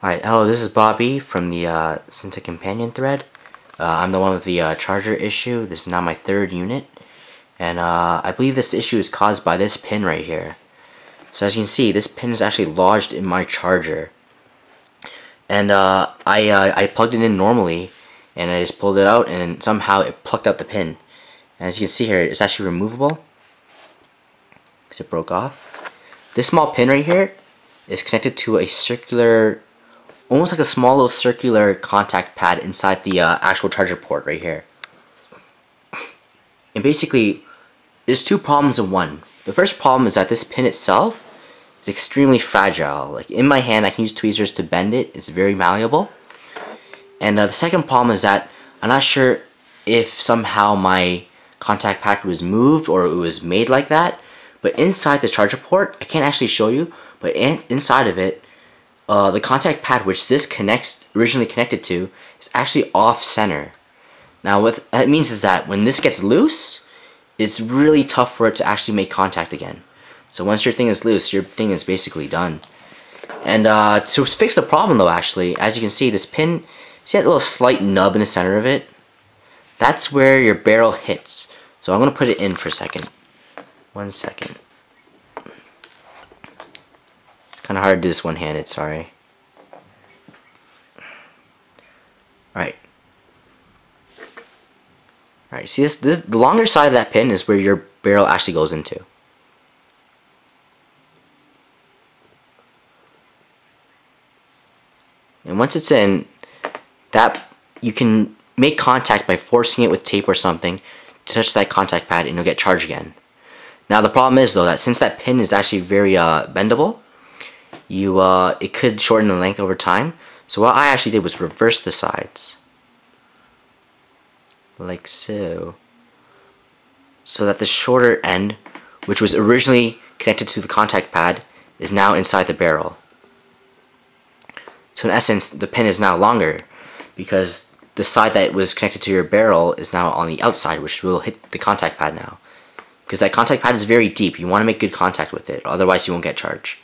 Alright, hello, this is Bobby from the Cintiq companion thread. I'm the one with the charger issue. This is now my third unit. And I believe this issue is caused by this pin right here. So as you can see, this pin is actually lodged in my charger. And I plugged it in normally, and I just pulled it out, and somehow it plucked out the pin. And as you can see here, it's actually removable, because it broke off. This small pin right here is connected to a circular, almost like a small little circular contact pad inside the actual charger port right here. And basically, there's two problems in one. The first problem is that this pin itself is extremely fragile. Like in my hand, I can use tweezers to bend it. It's very malleable. And the second problem is that I'm not sure if somehow my contact pad was moved or it was made like that. But inside the charger port, I can't actually show you, but inside of it, the contact pad which this originally connected to is actually off center. Now what that means is that when this gets loose, it's really tough for it to actually make contact again. So once your thing is loose, your thing is basically done. And to fix the problem though, actually, as you can see, this pin, see that little slight nub in the center of it? That's where your barrel hits. So I'm going to put it in for a second. 1 second. Kind of hard to do this one-handed, sorry. Alright. Alright, see this, the longer side of that pin is where your barrel actually goes into. And once it's in, that you can make contact by forcing it with tape or something to touch that contact pad and you'll get charged again. Now the problem is though that since that pin is actually very bendable, it could shorten the length over time. So what I actually did was reverse the sides, like so, so that the shorter end, which was originally connected to the contact pad, is now inside the barrel. So in essence, the pin is now longer because the side that was connected to your barrel is now on the outside, which will hit the contact pad now. Because that contact pad is very deep, you want to make good contact with it, otherwise you won't get charged.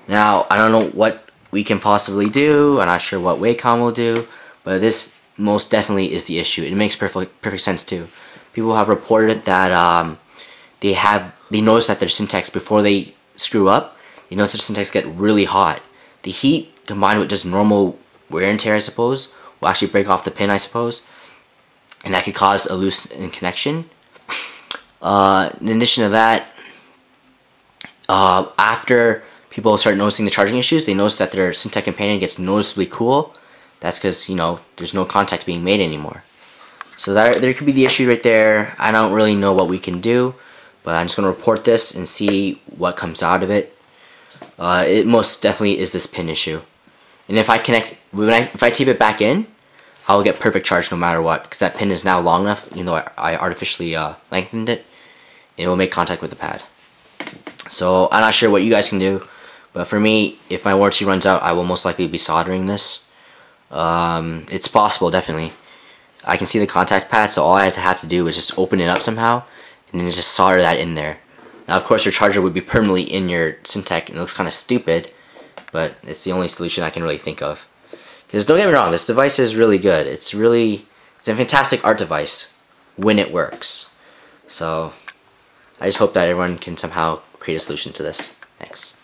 Now, I don't know what we can possibly do, I'm not sure what Wacom will do, but this most definitely is the issue. It makes perfect sense too. People have reported that they notice that their Cintiqs, before they screw up, they notice their Cintiqs get really hot. The heat, combined with just normal wear and tear, I suppose, will actually break off the pin, I suppose, and that could cause a loose connection. In addition to that, after people start noticing the charging issues, they notice that their Cintiq companion gets noticeably cool. That's because, you know, there's no contact being made anymore. So there could be the issue right there. I don't really know what we can do, but I'm just going to report this and see what comes out of it. It most definitely is this pin issue. And if I tape it back in, I'll get perfect charge no matter what, because that pin is now long enough, even though I artificially lengthened it, and it will make contact with the pad. So I'm not sure what you guys can do, but for me, if my warranty runs out, I will most likely be soldering this. It's possible, definitely. I can see the contact pad, so all I have to do is just open it up somehow, and then just solder that in there. Now, of course, your charger would be permanently in your Cintiq, and it looks kind of stupid, but it's the only solution I can really think of. Because don't get me wrong, this device is really good. It's a fantastic art device when it works. So I just hope that everyone can somehow create a solution to this. Thanks.